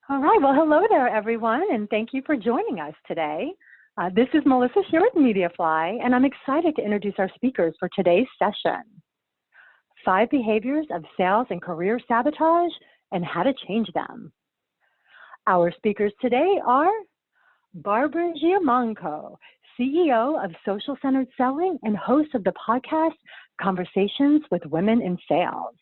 All right. Well, hello there, everyone, and thank you for joining us today. This is Melissa here with Mediafly, and I'm excited to introduce our speakers for today's session. 5 behaviors of sales and career sabotage and how to change them. Our speakers today are Barbara Giamanco, CEO of Social Centered Selling and host of the podcast Conversations with Women in Sales.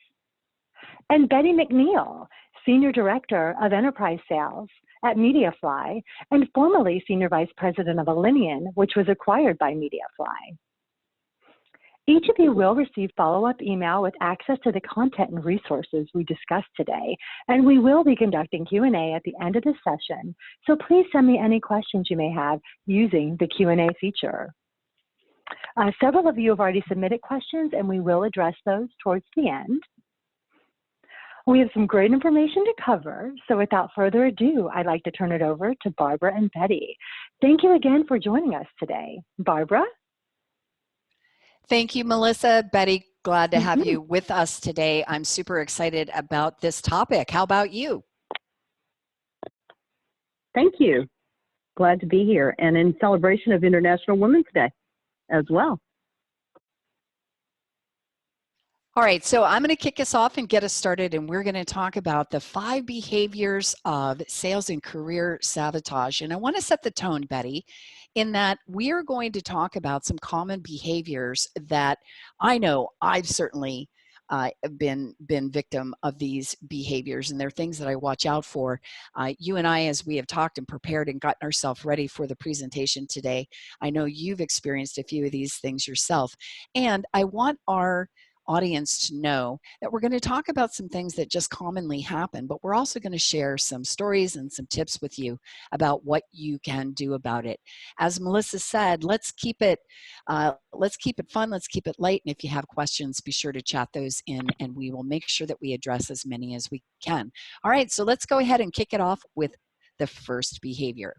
And Betty McNeil, Senior Director of Enterprise Sales at Mediafly and formerly Senior Vice President of Alinea, which was acquired by Mediafly. Each of you will receive follow-up email with access to the content and resources we discussed today, and we will be conducting Q&A at the end of the session, so please send me any questions you may have using the Q&A feature. Several of you have already submitted questions, and we will address those towards the end. We have some great information to cover, so without further ado, I'd like to turn it over to Barbara and Betty. Thank you again for joining us today. Barbara? Thank you, Melissa. Betty, glad to have you with us today. I'm super excited about this topic. How about you? Thank you. Glad to be here and in celebration of International Women's Day as well. All right, so I'm going to kick us off and get us started, and we're going to talk about the 5 behaviors of sales and career sabotage. And I want to set the tone, Betty, in that we are going to talk about some common behaviors that I know I've certainly been victim of these behaviors, and they're things that I watch out for. You and I, as we have talked and prepared and gotten ourselves ready for the presentation today, I know you've experienced a few of these things yourself, and I want our audience to know that we're going to talk about some things that just commonly happen, but we're also going to share some stories and some tips with you about what you can do about it. As Melissa said, let's keep it fun, let's keep it light, and if you have questions, be sure to chat those in, and we will make sure that we address as many as we can. All right, so let's go ahead and kick it off with the first behavior.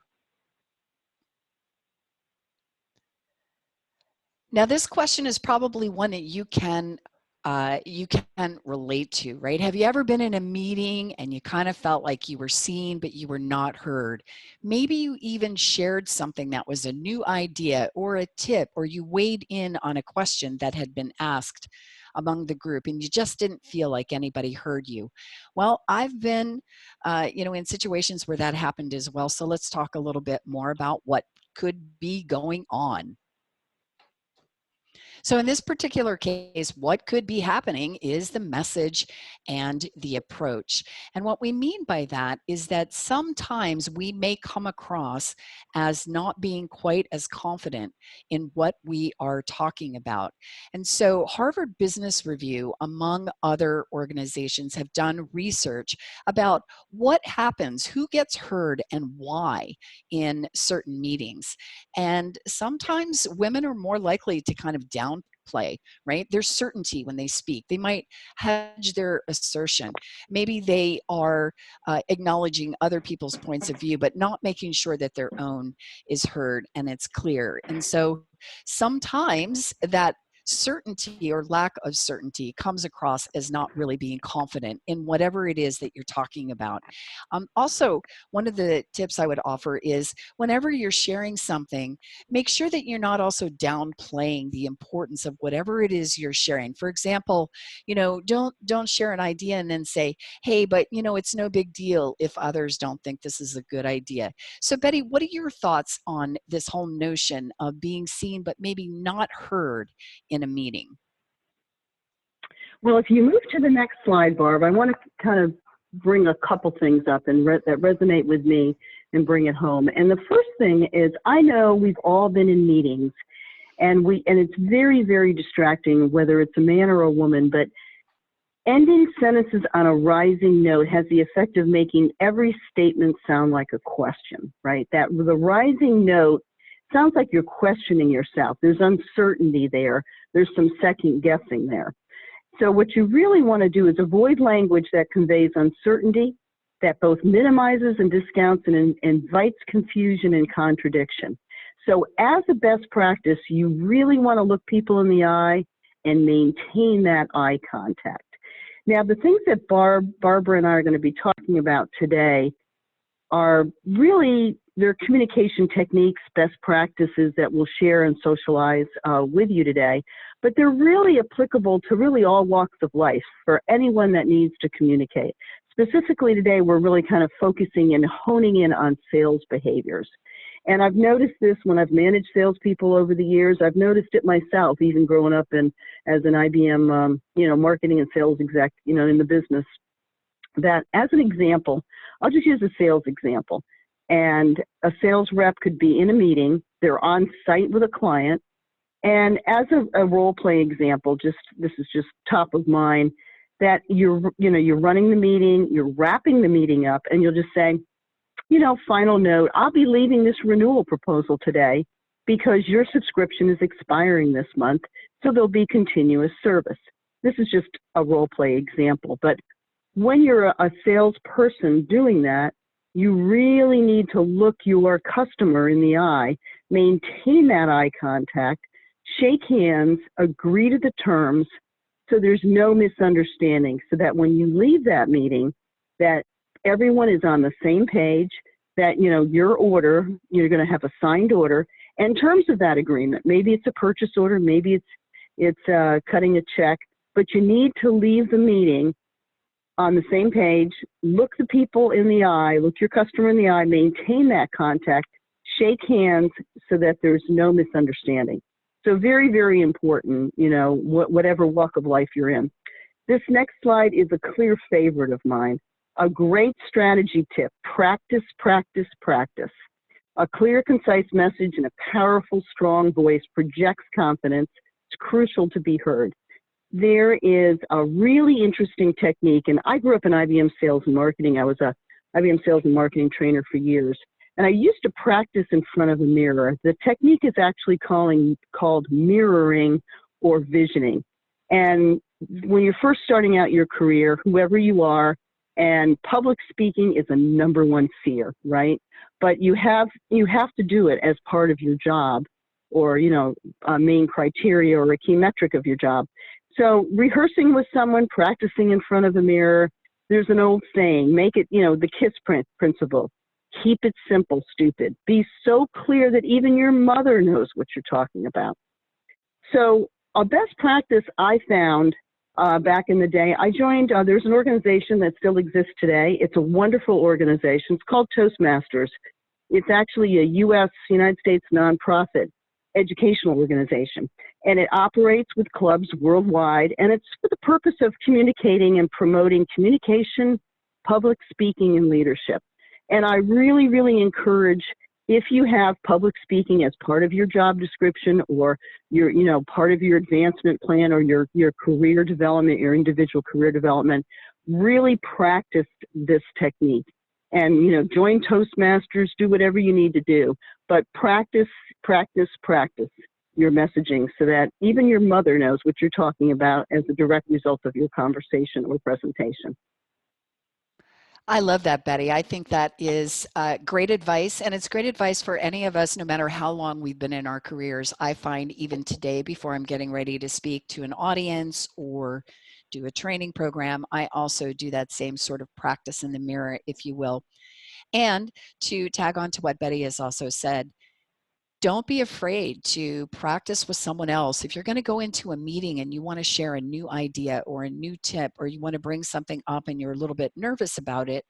Now, this question is probably one that you can relate to, right? Have you ever been in a meeting and you kind of felt like you were seen, but you were not heard? Maybe you even shared something that was a new idea or a tip, or you weighed in on a question that had been asked among the group and you just didn't feel like anybody heard you. Well, I've been, in situations where that happened as well. So let's talk a little bit more about what could be going on. So in this particular case, what could be happening is the message and the approach. And what we mean by that is that sometimes we may come across as not being quite as confident in what we are talking about. And so Harvard Business Review, among other organizations, have done research about what happens, who gets heard, and why in certain meetings. And sometimes women are more likely to kind of downplay, right? There's certainty when they speak. They might hedge their assertion. Maybe they are acknowledging other people's points of view, but not making sure that their own is heard and it's clear. And so sometimes that certainty or lack of certainty comes across as not really being confident in whatever it is that you're talking about. Also, one of the tips I would offer is whenever you're sharing something, make sure that you're not also downplaying the importance of whatever it is you're sharing. For example, don't share an idea and then say, hey, but it's no big deal if others don't think this is a good idea. So Betty, what are your thoughts on this whole notion of being seen but maybe not heard in a meeting? Well, if you move to the next slide, Barb, I want to kind of bring a couple things up and that resonate with me and bring it home. And the first thing is, I know we've all been in meetings, and it's very, very distracting, whether it's a man or a woman, but ending sentences on a rising note has the effect of making every statement sound like a question, right? That the rising note sounds like you're questioning yourself. There's uncertainty there. There's some second guessing there. So what you really want to do is avoid language that conveys uncertainty, that both minimizes and discounts and invites confusion and contradiction. So as a best practice, you really want to look people in the eye and maintain that eye contact. Now, the things that Barbara and I are going to be talking about today are really, they're communication techniques, best practices that we'll share and socialize with you today, but they're really applicable to really all walks of life for anyone that needs to communicate. Specifically today, we're really kind of focusing and honing in on sales behaviors. And I've noticed this when I've managed salespeople over the years. I've noticed it myself, even growing up as an IBM, marketing and sales exec, in the business. That as an example, I'll just use a sales example. And a sales rep could be in a meeting. They're on site with a client. And as a role play example, this is just top of mind, that you're running the meeting, you're wrapping the meeting up, and you'll just say, final note, I'll be leaving this renewal proposal today because your subscription is expiring this month, so there'll be continuous service. This is just a role play example, but when you're a salesperson doing that, you really need to look your customer in the eye, maintain that eye contact, shake hands, agree to the terms, so there's no misunderstanding, so that when you leave that meeting, that everyone is on the same page, that, your order, you're going to have a signed order, and terms of that agreement. Maybe it's a purchase order, maybe it's cutting a check, but you need to leave the meeting on the same page, look the people in the eye, look your customer in the eye, maintain that contact, shake hands so that there's no misunderstanding. So very, very important, whatever walk of life you're in. This next slide is a clear favorite of mine. A great strategy tip: practice, practice, practice. A clear, concise message and a powerful, strong voice projects confidence. It's crucial to be heard. There is a really interesting technique, and I grew up in IBM sales and marketing. I was a IBM sales and marketing trainer for years, and I used to practice in front of a mirror. The technique is actually called mirroring or visioning. And when you're first starting out your career, whoever you are, and public speaking is a #1 fear, right? But you have to do it as part of your job, or a main criteria or a key metric of your job. So rehearsing with someone, practicing in front of the mirror. There's an old saying: make it, the KISS principle. Keep it simple, stupid. Be so clear that even your mother knows what you're talking about. So a best practice I found back in the day, I joined, there's an organization that still exists today. It's a wonderful organization. It's called Toastmasters. It's actually a United States nonprofit educational organization. And it operates with clubs worldwide. And it's for the purpose of communicating and promoting communication, public speaking, and leadership. And I really, really encourage, if you have public speaking as part of your job description, or your, part of your advancement plan, or your career development, your individual career development, really practice this technique. And, join Toastmasters, do whatever you need to do, but practice, practice, practice your messaging so that even your mother knows what you're talking about as a direct result of your conversation or presentation. I love that, Betty. I think that is great advice, and it's great advice for any of us, no matter how long we've been in our careers. I find even today, before I'm getting ready to speak to an audience or do a training program, I also do that same sort of practice in the mirror, if you will. And to tag on to what Betty has also said, don't be afraid to practice with someone else. If you're going to go into a meeting and you want to share a new idea or a new tip, or you want to bring something up and you're a little bit nervous about it,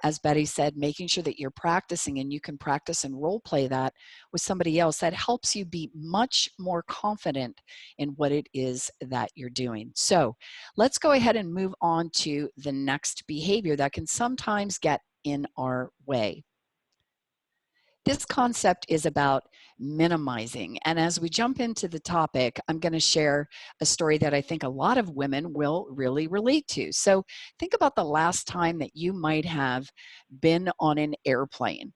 as Betty said, making sure that you're practicing and you can practice and role play that with somebody else, that helps you be much more confident in what it is that you're doing. So let's go ahead and move on to the next behavior that can sometimes get in our way. This concept is about minimizing. And as we jump into the topic, I'm going to share a story that I think a lot of women will really relate to. So think about the last time that you might have been on an airplane.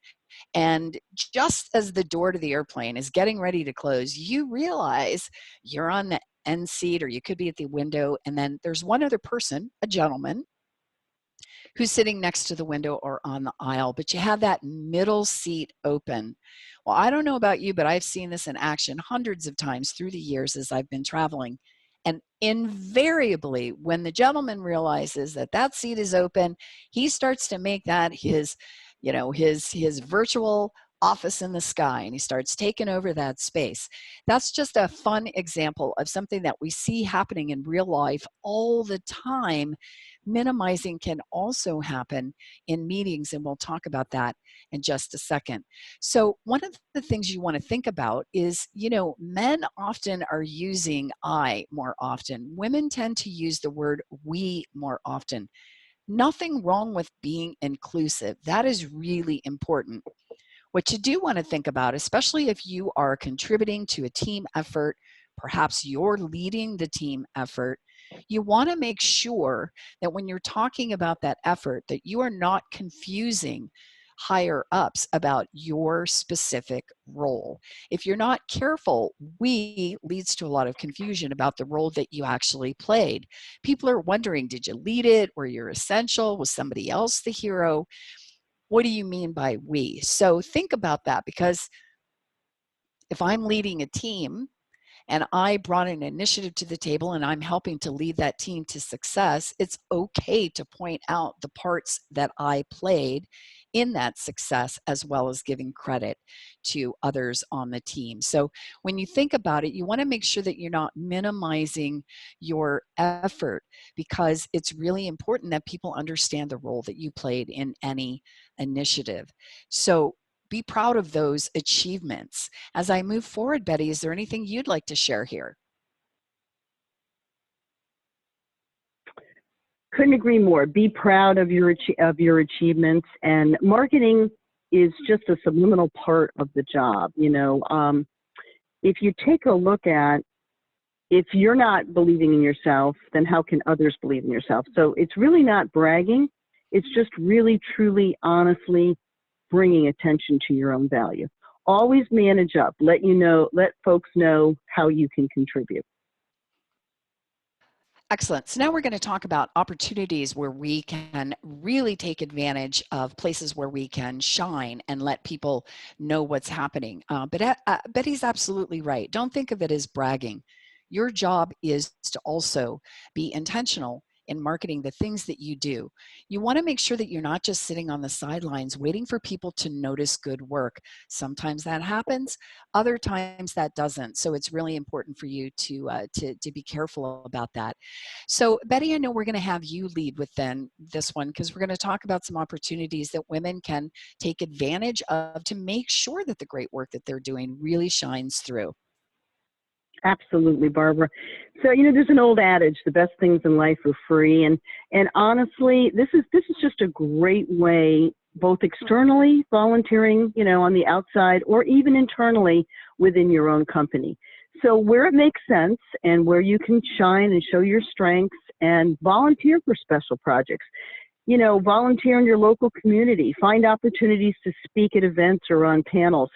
And just as the door to the airplane is getting ready to close, you realize you're on the end seat, or you could be at the window, and then there's one other person, a gentleman, who's sitting next to the window or on the aisle, but you have that middle seat open. Well, I don't know about you, but I've seen this in action hundreds of times through the years as I've been traveling. And invariably, when the gentleman realizes that that seat is open, he starts to make that his you know, his virtual office in the sky, and he starts taking over that space. That's just a fun example of something that we see happening in real life all the time. Minimizing can also happen in meetings, and we'll talk about that in just a second. So one of the things you want to think about is, you know, men often are using I more often. Women tend to use the word we more often. Nothing wrong with being inclusive. That is really important. What you do want to think about, especially if you are contributing to a team effort, perhaps you're leading the team effort, you want to make sure that when you're talking about that effort, that you are not confusing higher ups about your specific role. If you're not careful, we leads to a lot of confusion about the role that you actually played. People are wondering, did you lead it? Were you essential? Was somebody else the hero? What do you mean by we? So think about that, because if I'm leading a team and I brought an initiative to the table and I'm helping to lead that team to success, it's okay to point out the parts that I played in that success, as well as giving credit to others on the team. So when you think about it, you want to make sure that you're not minimizing your effort, because it's really important that people understand the role that you played in any initiative. So be proud of those achievements. As I move forward, Betty, is there anything you'd like to share here? Couldn't agree more. Be proud of your achievements, and marketing is just a subliminal part of the job. You know, if you take a look at, if you're not believing in yourself, then how can others believe in yourself? So it's really not bragging. It's just really, truly, honestly bringing attention to your own value. Always manage up. Let folks know how you can contribute. Excellent. So now we're going to talk about opportunities where we can really take advantage of places where we can shine and let people know what's happening. But Betty's absolutely right. Don't think of it as bragging. Your job is to also be intentional in marketing the things that you do. You want to make sure that you're not just sitting on the sidelines waiting for people to notice good work. Sometimes that happens, other times that doesn't. So it's really important for you to be careful about that. So Betty, I know we're going to have you lead with this one, because we're going to talk about some opportunities that women can take advantage of to make sure that the great work that they're doing really shines through. Absolutely, Barbara. So, you know, there's an old adage, the best things in life are free. And honestly, this is just a great way, both externally, volunteering, you know, on the outside, or even internally within your own company. So where it makes sense and where you can shine and show your strengths, and volunteer for special projects. You know, volunteer in your local community, find opportunities to speak at events or on panels.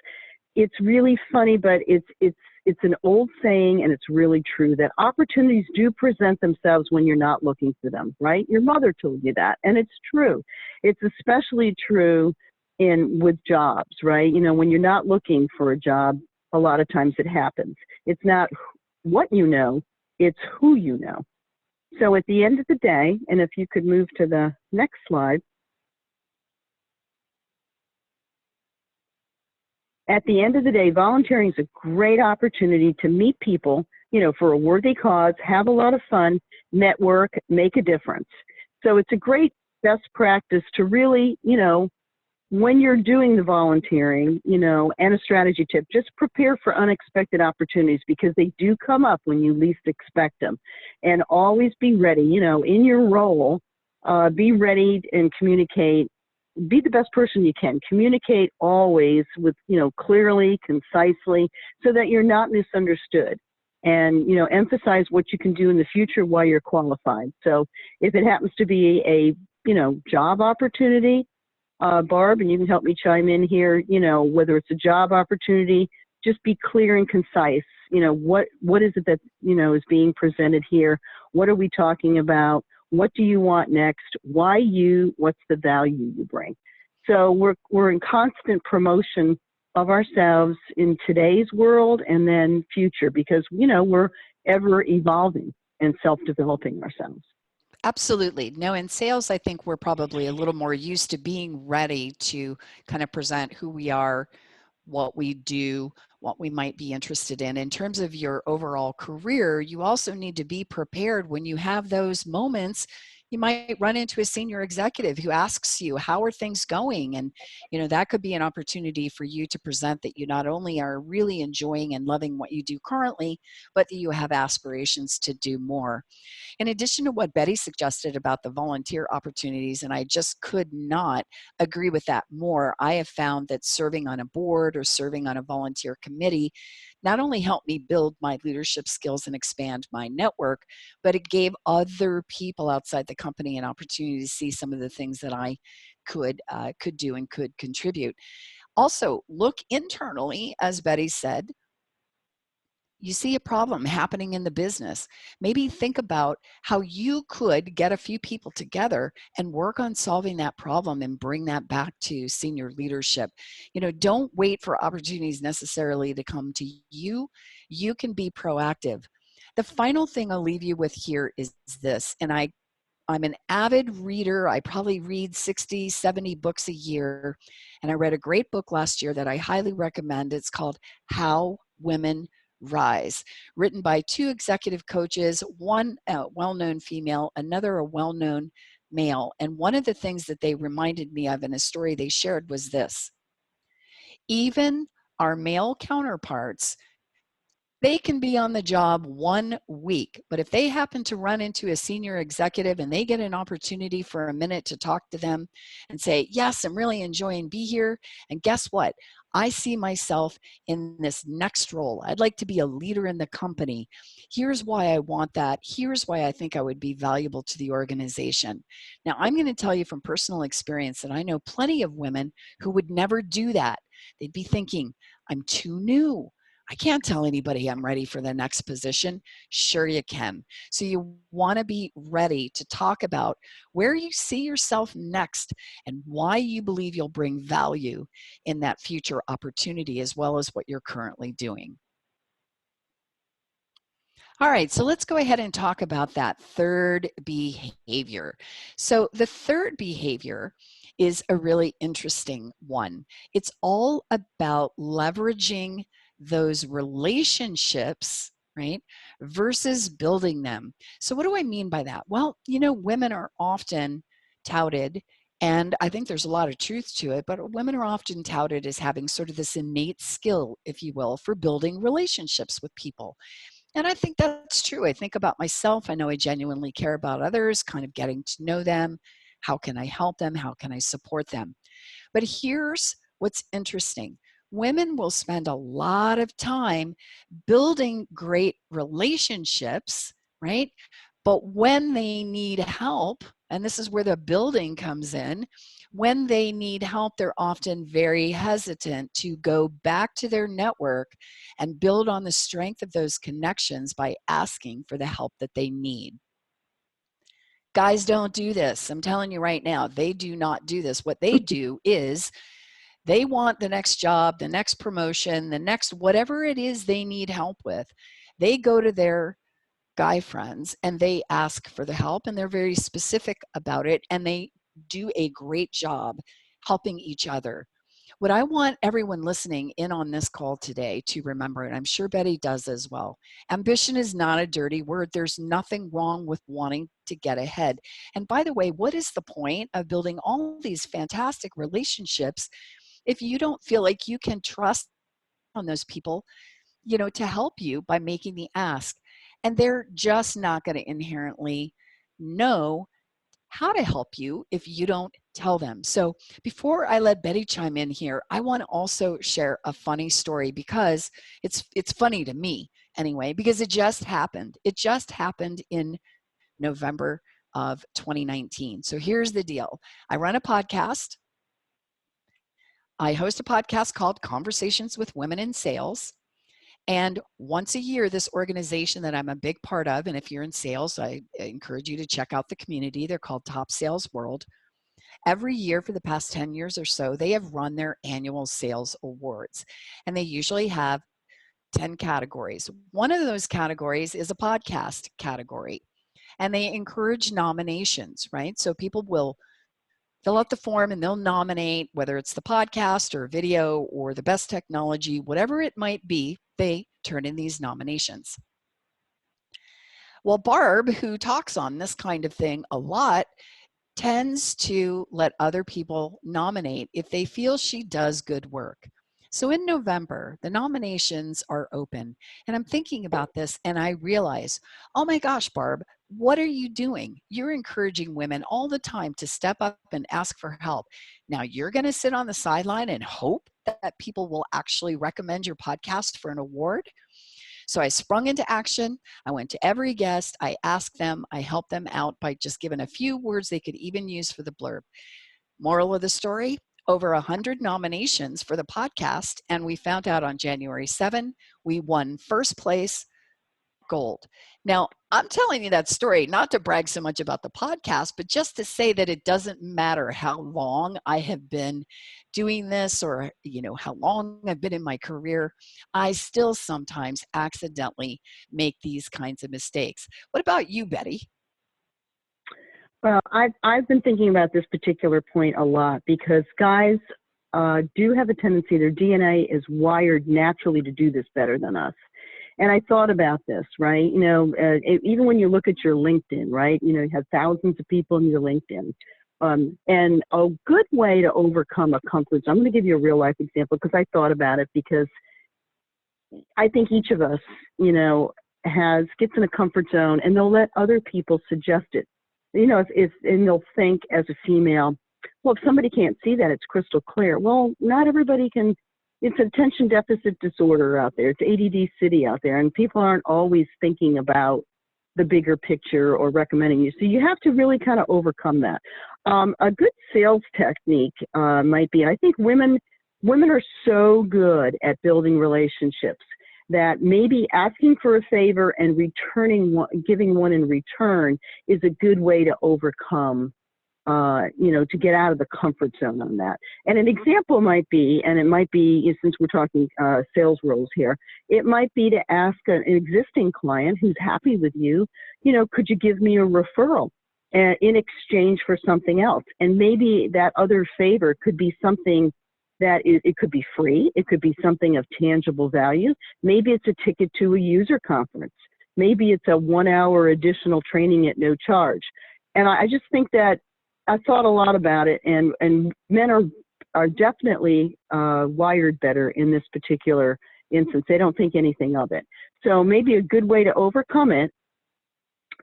It's really funny, but it's an old saying, and it's really true, that opportunities do present themselves when you're not looking for them, right? Your mother told you that, and it's true. It's especially true with jobs, right? You know, when you're not looking for a job, a lot of times it happens. It's not what you know, it's who you know. So at the end of the day, and if you could move to the next slide, at the end of the day, volunteering is a great opportunity to meet people, you know, for a worthy cause, have a lot of fun, network, make a difference. So it's a great best practice to really, you know, when you're doing the volunteering, you know, and a strategy tip, just prepare for unexpected opportunities, because they do come up when you least expect them. And always be ready, you know, in your role, be ready and communicate. Be the best person you can. Communicate always with, you know, clearly, concisely, so that you're not misunderstood. And, you know, emphasize what you can do in the future while you're qualified. So if it happens to be a, you know, job opportunity, Barb, and you can help me chime in here, you know, whether it's a job opportunity, just be clear and concise. You know, what is it that, you know, is being presented here? What are we talking about? What do you want next? Why you? What's the value you bring? So we're in constant promotion of ourselves in today's world and then future, because, you know, we're ever evolving and self-developing ourselves. Absolutely. No, in sales, I think we're probably a little more used to being ready to kind of present who we are, what we do, what we might be interested in. In terms of your overall career, you also need to be prepared when you have those moments. You might run into a senior executive who asks you, how are things going? And, that could be an opportunity for you to present that you not only are really enjoying and loving what you do currently, but that you have aspirations to do more. In addition to what Betty suggested about the volunteer opportunities, and I just could not agree with that more, I have found that serving on a board or serving on a volunteer committee not only helped me build my leadership skills and expand my network, but it gave other people outside the company an opportunity to see some of the things that I could do and could contribute. Also, look internally, as Betty said. You see a problem happening in the business. Maybe think about how you could get a few people together and work on solving that problem and bring that back to senior leadership. Don't wait for opportunities necessarily to come to you. You can be proactive. The final thing I'll leave you with here is this, and I'm an avid reader. I probably read 60, 70 books a year. And I read a great book last year that I highly recommend. It's called How Women Rise, written by two executive coaches, one a well-known female, another a well-known male. And one of the things that they reminded me of in a story they shared was this: even our male counterparts, they can be on the job 1 week, but if they happen to run into a senior executive and they get an opportunity for a minute to talk to them and say, yes, I'm really enjoying being here. And guess what? I see myself in this next role. I'd like to be a leader in the company. Here's why I want that. Here's why I think I would be valuable to the organization. Now, I'm going to tell you from personal experience that I know plenty of women who would never do that. They'd be thinking, I'm too new. I can't tell anybody I'm ready for the next position. Sure you can. So you want to be ready to talk about where you see yourself next and why you believe you'll bring value in that future opportunity as well as what you're currently doing. All right, so let's go ahead and talk about that third behavior. So the third behavior is a really interesting one. It's all about leveraging those relationships, right, versus building them. So what do I mean by that? Well, women are often touted, and I think there's a lot of truth to it, but women are often touted as having sort of this innate skill, if you will, for building relationships with people. And I think that's true. I think about myself. I know I genuinely care about others, kind of getting to know them. How can I help them? How can I support them? But here's what's interesting. Women will spend a lot of time building great relationships, right? But when they need help, and this is where the building comes in, when they need help, they're often very hesitant to go back to their network and build on the strength of those connections by asking for the help that they need. Guys don't do this. I'm telling you right now, they do not do this. What they do is they want the next job, the next promotion, the next whatever it is they need help with. They go to their guy friends and they ask for the help, and they're very specific about it, and they do a great job helping each other. What I want everyone listening in on this call today to remember, and I'm sure Betty does as well, ambition is not a dirty word. There's nothing wrong with wanting to get ahead. And by the way, what is the point of building all these fantastic relationships if you don't feel like you can trust on those people, to help you by making the ask? And they're just not going to inherently know how to help you if you don't tell them. So before I let Betty chime in here, I want to also share a funny story, because it's funny to me anyway, because it just happened. It just happened in November of 2019. So here's the deal. I run a podcast. I host a podcast called Conversations with Women in Sales. And once a year, this organization that I'm a big part of, and if you're in sales, I encourage you to check out the community. They're called Top Sales World. Every year for the past 10 years or so, they have run their annual sales awards. And they usually have 10 categories. One of those categories is a podcast category. and they encourage nominations, right? So people will fill out the form and they'll nominate, whether it's the podcast or video or the best technology, whatever it might be, they turn in these nominations. Well, Barb, who talks on this kind of thing a lot, tends to let other people nominate if they feel she does good work. So in November, the nominations are open. And I'm thinking about this and I realize, oh my gosh, Barb, what are you doing? You're encouraging women all the time to step up and ask for help. Now you're going to sit on the sideline and hope that people will actually recommend your podcast for an award? So I sprung into action. I went to every guest. I asked them. I helped them out by just giving a few words they could even use for the blurb. Moral of the story, over 100 nominations for the podcast. And we found out on January 7, we won first place, gold. Now, I'm telling you that story, not to brag so much about the podcast, but just to say that it doesn't matter how long I have been doing this or, how long I've been in my career, I still sometimes accidentally make these kinds of mistakes. What about you, Betty? Well, I've been thinking about this particular point a lot because guys do have a tendency, their DNA is wired naturally to do this better than us. And I thought about this, right? Even when you look at your LinkedIn, right? You have thousands of people in your LinkedIn. And a good way to overcome a comfort zone, I'm going to give you a real life example because I thought about it because I think each of us, gets in a comfort zone and they'll let other people suggest it. And they'll think as a female, well, if somebody can't see that, it's crystal clear. Well, not everybody can. It's attention deficit disorder out there. It's ADD city out there, and people aren't always thinking about the bigger picture or recommending you. So you have to really kind of overcome that. A good sales technique might be, I think women are so good at building relationships that maybe asking for a favor and giving one in return is a good way to overcome to get out of the comfort zone on that. And an example might be, and it might be, since we're talking sales roles here, it might be to ask an existing client who's happy with you, could you give me a referral in exchange for something else? And maybe that other favor could be something that it could be free. It could be something of tangible value. Maybe it's a ticket to a user conference. Maybe it's a 1-hour additional training at no charge. And I just think that I thought a lot about it, and men are definitely wired better in this particular instance. They don't think anything of it. So maybe a good way to overcome it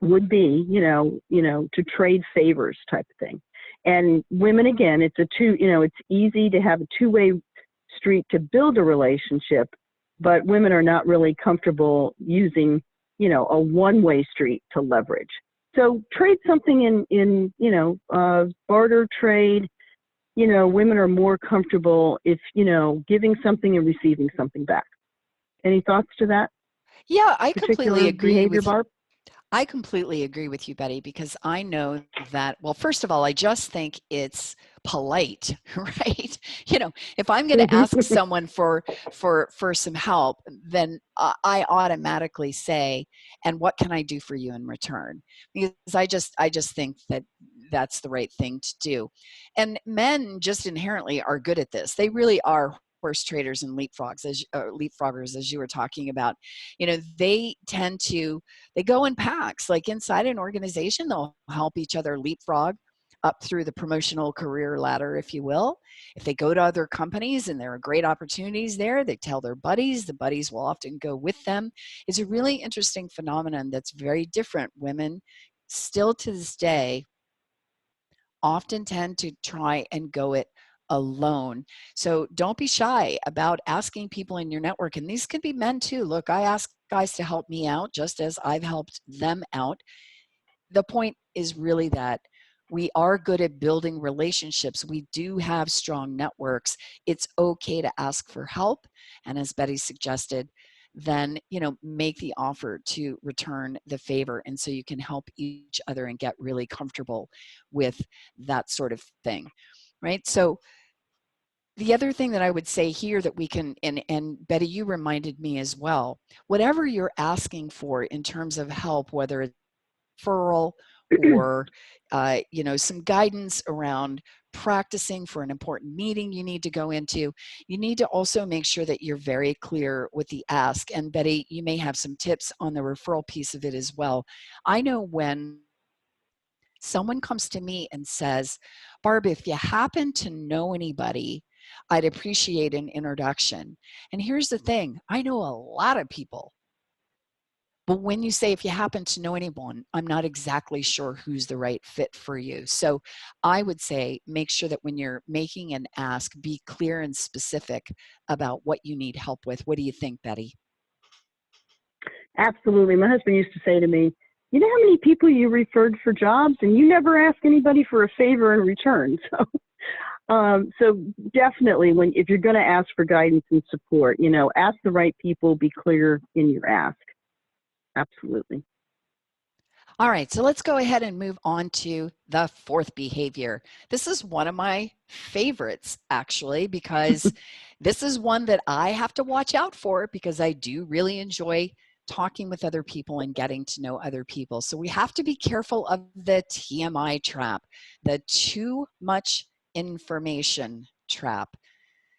would be, to trade favors type of thing. And women, again, it's easy to have a two-way street to build a relationship, but women are not really comfortable using, a one-way street to leverage. So trade something in barter trade. Women are more comfortable if, giving something and receiving something back. Any thoughts to that? Yeah, I completely agree with Barb? I completely agree with you, Betty, because I know that, well, first of all, I just think it's polite, right? If I'm going to ask someone for some help, then I automatically say, and what can I do for you in return? Because I just think that that's the right thing to do. And men just inherently are good at this. They really are horse traders and leapfroggers, as you were talking about. They go in packs. Like inside an organization, they'll help each other leapfrog up through the promotional career ladder, if you will. If they go to other companies and there are great opportunities there, they tell their buddies. The buddies will often go with them. It's a really interesting phenomenon that's very different. Women still to this day often tend to try and go it alone. So don't be shy about asking people in your network. And these could be men too. Look, I ask guys to help me out just as I've helped them out. The point is really that we are good at building relationships. We do have strong networks. It's okay to ask for help. And as Betty suggested, then, make the offer to return the favor. And so you can help each other and get really comfortable with that sort of thing, right? So the other thing that I would say here that we can, and Betty, you reminded me as well, whatever you're asking for in terms of help, whether it's referral or, you know, some guidance around practicing for an important meeting you need to go into, you need to also make sure that you're very clear with the ask. And Betty, you may have some tips on the referral piece of it as well. I know when someone comes to me and says, Barb, if you happen to know anybody, I'd appreciate an introduction. And here's the thing, I know a lot of people, but when you say, if you happen to know anyone, I'm not exactly sure who's the right fit for you. So I would say, make sure that when you're making an ask, be clear and specific about what you need help with. What do you think, Betty? Absolutely. My husband used to say to me, you know how many people you referred for jobs and you never ask anybody for a favor in return. So definitely if you're going to ask for guidance and support, you know, ask the right people, be clear in your ask. Absolutely. All right, so let's go ahead and move on to the fourth behavior. This is one of my favorites, actually, because this is one that I have to watch out for because I do really enjoy talking with other people and getting to know other people. So we have to be careful of the TMI trap, the too much information trap.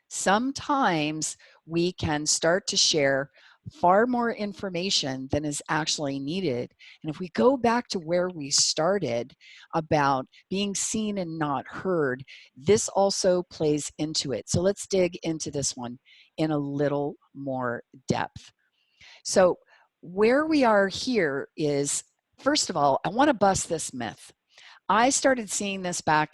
Sometimes we can start to share far more information than is actually needed. And if we go back to where we started about being seen and not heard, this also plays into it. So let's dig into this one in a little more depth. So where we are here is, first of all, I want to bust this myth. I started seeing this back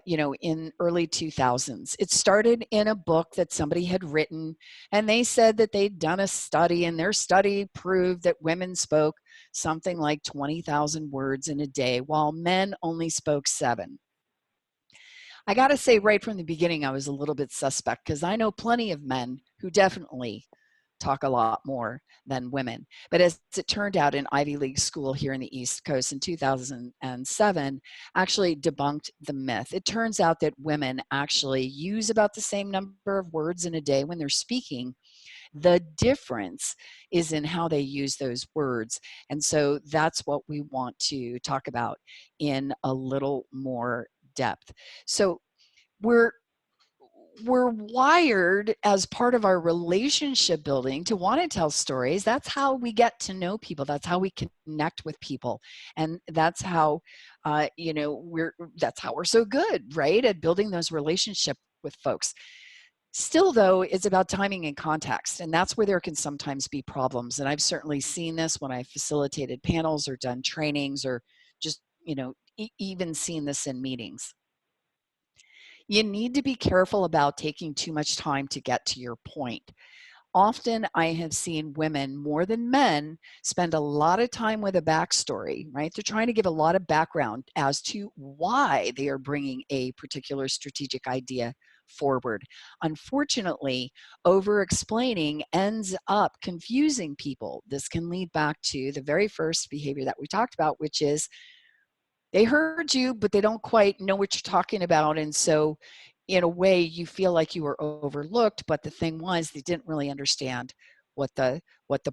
you know, in early 2000s. It started in a book that somebody had written, and they said that they'd done a study, and their study proved that women spoke something like 20,000 words in a day, while men only spoke 7. I got to say right from the beginning, I was a little bit suspect because I know plenty of men who definitely talk a lot more than women. But as it turned out, an Ivy League school here in the East Coast in 2007 actually debunked the myth. It turns out that women actually use about the same number of words in a day when they're speaking. The difference is in how they use those words. And so that's what we want to talk about in a little more depth. So we're wired as part of our relationship building to want to tell stories. That's how we get to know people. That's how we connect with people. And that's how, you know, that's how we're so good, right, at building those relationships with folks. Still, though, it's about timing and context, and that's where there can sometimes be problems. And I've certainly seen this when I've facilitated panels or done trainings or just, you know, even seen this in meetings. You need to be careful about taking too much time to get to your point. Often I have seen women more than men spend a lot of time with a backstory, right? They're trying to give a lot of background as to why they are bringing a particular strategic idea forward. Unfortunately, over-explaining ends up confusing people. This can lead back to the very first behavior that we talked about, which is they heard you, but they don't quite know what you're talking about. And so in a way you feel like you were overlooked, but the thing was they didn't really understand what the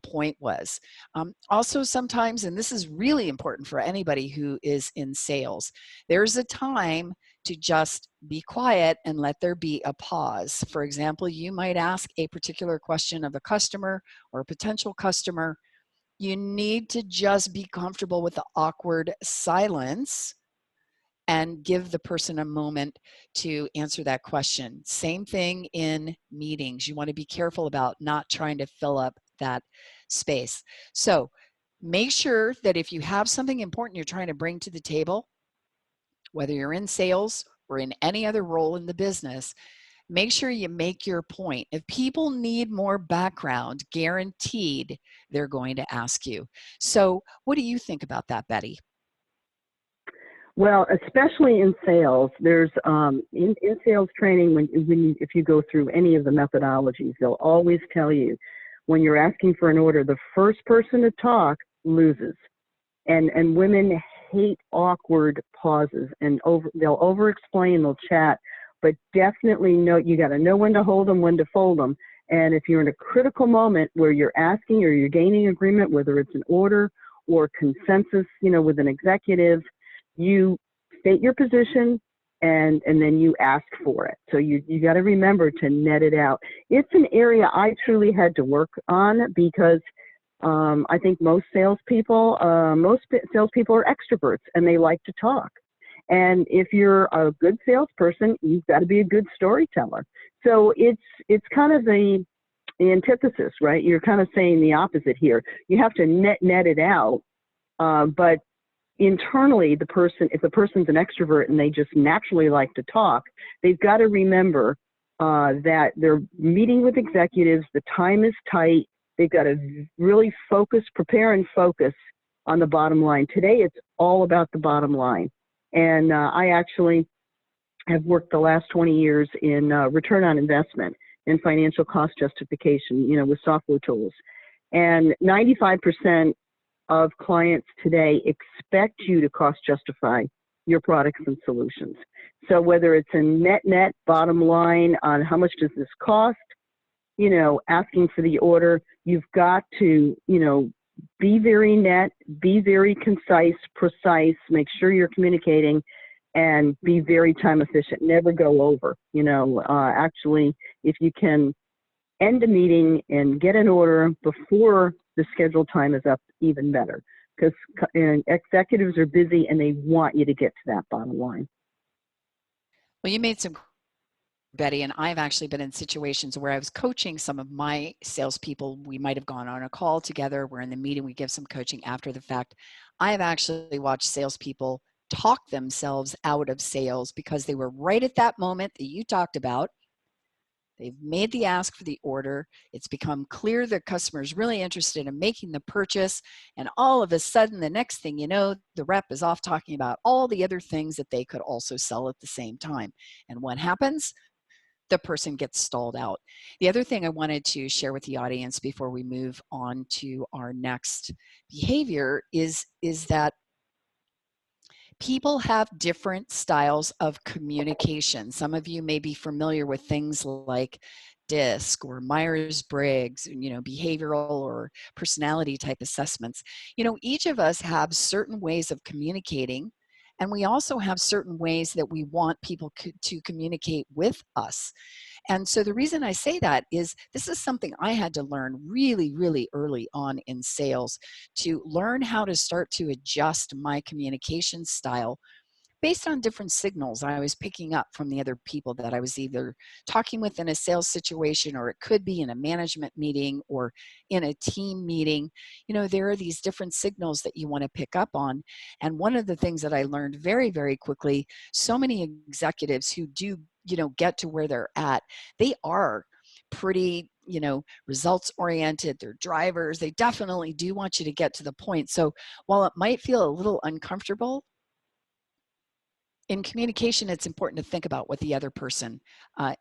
point was. Also sometimes, and this is really important for anybody who is in sales, there's a time to just be quiet and let there be a pause. For example, you might ask a particular question of a customer or a potential customer. You need to just be comfortable with the awkward silence and give the person a moment to answer that question. Same thing in meetings. You want to be careful about not trying to fill up that space. So make sure that if you have something important you're trying to bring to the table, whether you're in sales or in any other role in the business, make sure you make your point. If people need more background, guaranteed they're going to ask you. So what do you think about that, Betty? Well, especially in sales, there's in sales training, if you go through any of the methodologies, they'll always tell you when you're asking for an order, the first person to talk loses. And women hate awkward pauses, and they'll over-explain, they'll chat, but definitely you got to know when to hold them, when to fold them. And if you're in a critical moment where you're asking or you're gaining agreement, whether it's an order or consensus, with an executive, you state your position and then you ask for it. So you got to remember to net it out. It's an area I truly had to work on because I think most salespeople are extroverts and they like to talk. And if you're a good salesperson, you've got to be a good storyteller. So it's kind of the antithesis, right? You're kind of saying the opposite here. You have to net it out, but internally, if the person's an extrovert and they just naturally like to talk, they've got to remember that they're meeting with executives, the time is tight, they've got to really prepare and focus on the bottom line. Today, it's all about the bottom line. And I actually have worked the last 20 years in return on investment and financial cost justification, with software tools. And 95% of clients today expect you to cost justify your products and solutions. So whether it's a net bottom line on how much does this cost, asking for the order, you've got to, be very net, be very concise, precise, make sure you're communicating, and be very time efficient. Never go over. Actually, if you can end a meeting and get an order before the scheduled time is up, even better, because executives are busy and they want you to get to that bottom line. Well, you made some, Betty, and I've actually been in situations where I was coaching some of my salespeople. We might have gone on a call together. We're in the meeting. We give some coaching after the fact. I have actually watched salespeople talk themselves out of sales because they were right at that moment that you talked about. They've made the ask for the order. It's become clear the customer is really interested in making the purchase. And all of a sudden, the next thing you know, the rep is off talking about all the other things that they could also sell at the same time. And what happens? The person gets stalled out. The other thing I wanted to share with the audience before we move on to our next behavior is that people have different styles of communication. Some of you may be familiar with things like DISC or Myers-Briggs, behavioral or personality type assessments. Each of us have certain ways of communicating, and we also have certain ways that we want people to communicate with us. And so the reason I say that is this is something I had to learn really, really early on in sales, to learn how to start to adjust my communication style based on different signals I was picking up from the other people that I was either talking with in a sales situation, or it could be in a management meeting or in a team meeting. There are these different signals that you want to pick up on. And one of the things that I learned very, very quickly, so many executives who do, get to where they're at, they are pretty, results oriented. They're drivers. They definitely do want you to get to the point. So while it might feel a little uncomfortable, in communication, it's important to think about what the other person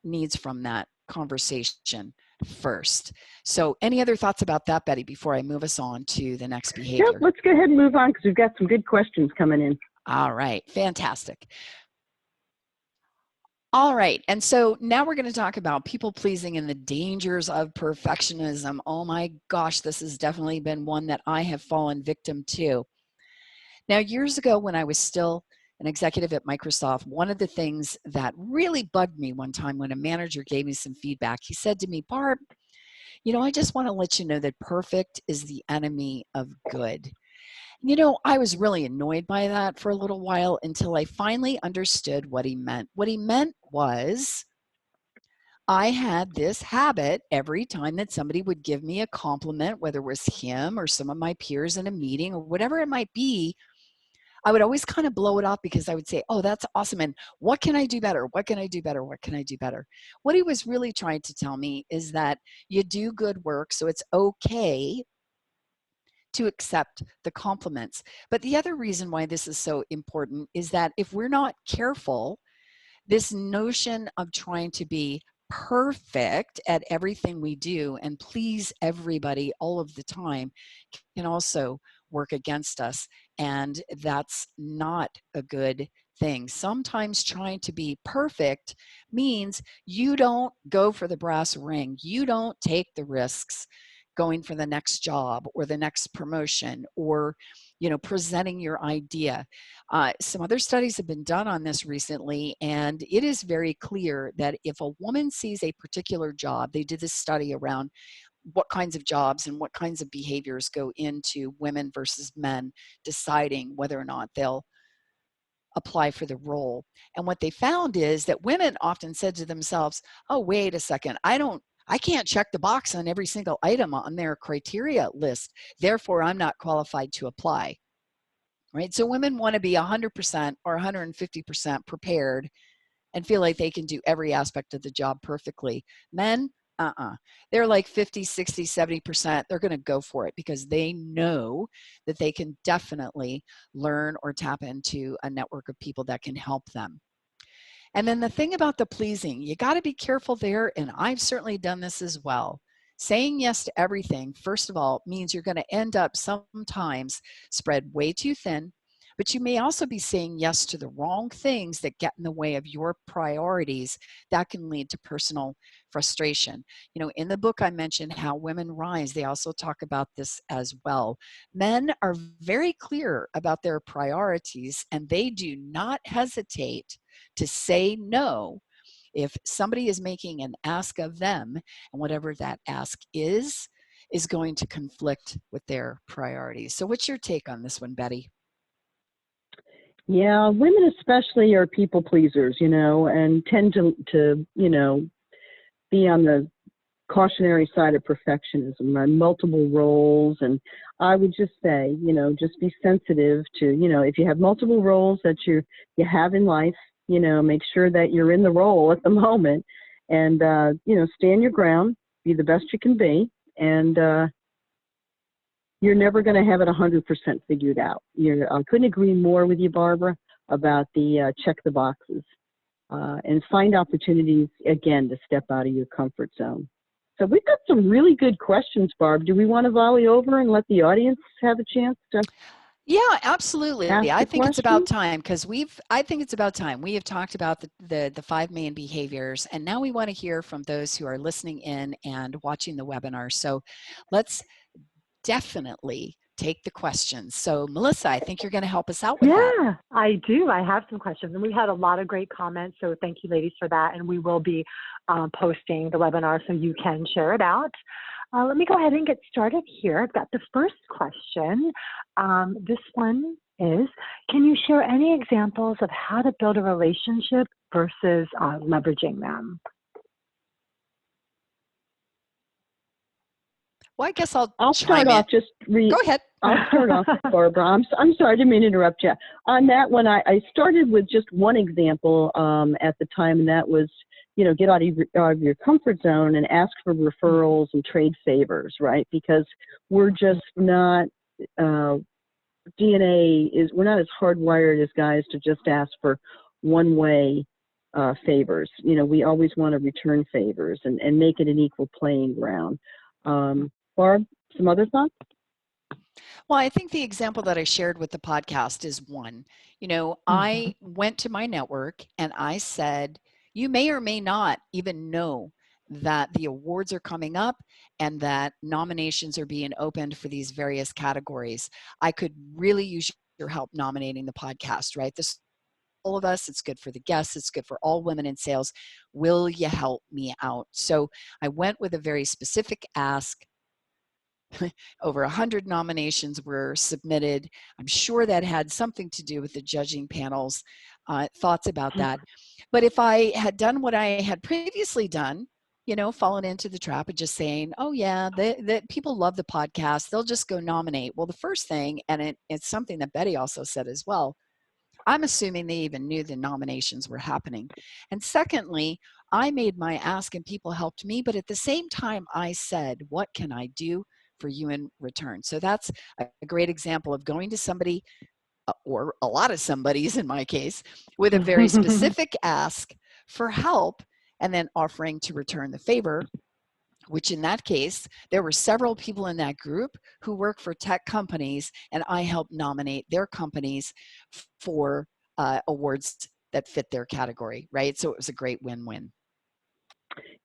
needs from that conversation first. So any other thoughts about that, Betty, before I move us on to the next behavior? Yep, let's go ahead and move on because we've got some good questions coming in. All right, fantastic. All right, and so now we're going to talk about people pleasing and the dangers of perfectionism. Oh my gosh, this has definitely been one that I have fallen victim to. Now, years ago when I was still an executive at Microsoft, one of the things that really bugged me one time when a manager gave me some feedback, he said to me, "Barb, I just want to let you know that perfect is the enemy of good." I was really annoyed by that for a little while until I finally understood what he meant. What he meant was I had this habit every time that somebody would give me a compliment, whether it was him or some of my peers in a meeting or whatever it might be, I would always kind of blow it off because I would say, "Oh, that's awesome. And what can I do better? What can I do better? What can I do better?" What he was really trying to tell me is that you do good work, so it's okay to accept the compliments. But the other reason why this is so important is that if we're not careful, this notion of trying to be perfect at everything we do and please everybody all of the time can also work against us. And that's not a good thing. Sometimes trying to be perfect means you don't go for the brass ring. You don't take the risks. going for the next job or the next promotion, or presenting your idea. Some other studies have been done on this recently, and it is very clear that if a woman sees a particular job, they did this study around what kinds of jobs and what kinds of behaviors go into women versus men deciding whether or not they'll apply for the role. And what they found is that women often said to themselves, oh, wait a second, I can't check the box on every single item on their criteria list. Therefore, I'm not qualified to apply. Right? So women want to be 100% or 150% prepared and feel like they can do every aspect of the job perfectly. Men, they're like 50, 60, 70%. They're going to go for it because they know that they can definitely learn or tap into a network of people that can help them. And then the thing about the pleasing, you got to be careful there. And I've certainly done this as well. Saying yes to everything, first of all, means you're going to end up sometimes spread way too thin, but you may also be saying yes to the wrong things that get in the way of your priorities. That can lead to personal frustration. In the book, I mentioned How Women Rise. They also talk about this as well. Men are very clear about their priorities, and they do not hesitate to say no if somebody is making an ask of them, and whatever that ask is going to conflict with their priorities. So what's your take on this one, Betty? Yeah, women especially are people pleasers, and tend to be on the cautionary side of perfectionism, right? Multiple roles. And I would just say, just be sensitive to, if you have multiple roles that you have in life, make sure that you're in the role at the moment, and, stand your ground, be the best you can be. And, you're never going to have it 100% figured out. I couldn't agree more with you, Barbara, about the check the boxes and find opportunities, again, to step out of your comfort zone. So we've got some really good questions, Barb. Do we want to volley over and let the audience have a chance to? Yeah, absolutely. I think it's about time, because I think it's about time. We have talked about the 5 main behaviors, and now we want to hear from those who are listening in and watching the webinar. So let's definitely take the questions. So Melissa, I think you're going to help us out with that. Yeah, I do. I have some questions, and we had a lot of great comments. So thank you, ladies, for that. And we will be posting the webinar so you can share it out. Let me go ahead and get started here. I've got the first question. This one is, can you share any examples of how to build a relationship versus leveraging them? Well, I guess I'll start off. Go ahead. I'll start off, Barbara. I'm sorry, I didn't mean to interrupt you. On that one, I started with just one example at the time, and that was, get out of your comfort zone and ask for referrals and trade favors, right? Because we're just not, we're not as hardwired as guys to just ask for one-way favors. We always want to return favors and make it an equal playing ground. Barb, some other thoughts? Well, I think the example that I shared with the podcast is one. I went to my network and I said, you may or may not even know that the awards are coming up and that nominations are being opened for these various categories. I could really use your help nominating the podcast, right? This all of us, it's good for the guests, it's good for all women in sales. Will you help me out? So I went with a very specific ask. Over 100 nominations were submitted. I'm sure that had something to do with the judging panel's thoughts about that. But if I had done what I had previously done, fallen into the trap of just saying, oh yeah, the people love the podcast, they'll just go nominate. Well, the first thing, and it's something that Betty also said as well, I'm assuming they even knew the nominations were happening. And secondly, I made my ask and people helped me, but at the same time I said, what can I do for you in return? So that's a great example of going to somebody, or a lot of somebody's in my case, with a very specific ask for help and then offering to return the favor, which in that case, there were several people in that group who work for tech companies, and I helped nominate their companies for awards that fit their category, right? So it was a great win-win.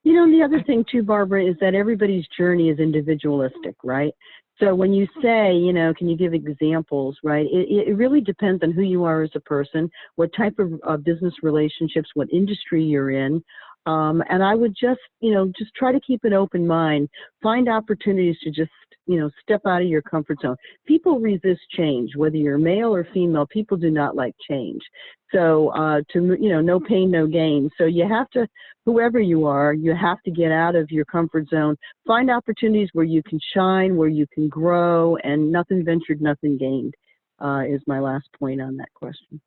You know, and the other thing too, Barbara, is that everybody's journey is individualistic, right? So when you say, you know, can you give examples, right? It really depends on who you are as a person, what type of business relationships, what industry you're in. And I would just, you know, just try to keep an open mind, find opportunities to just, you know, step out of your comfort zone. People resist change, whether you're male or female. People do not like change. So, you know, no pain, no gain. So you have to, whoever you are, you have to get out of your comfort zone, find opportunities where you can shine, where you can grow, and nothing ventured, nothing gained, is my last point on that question.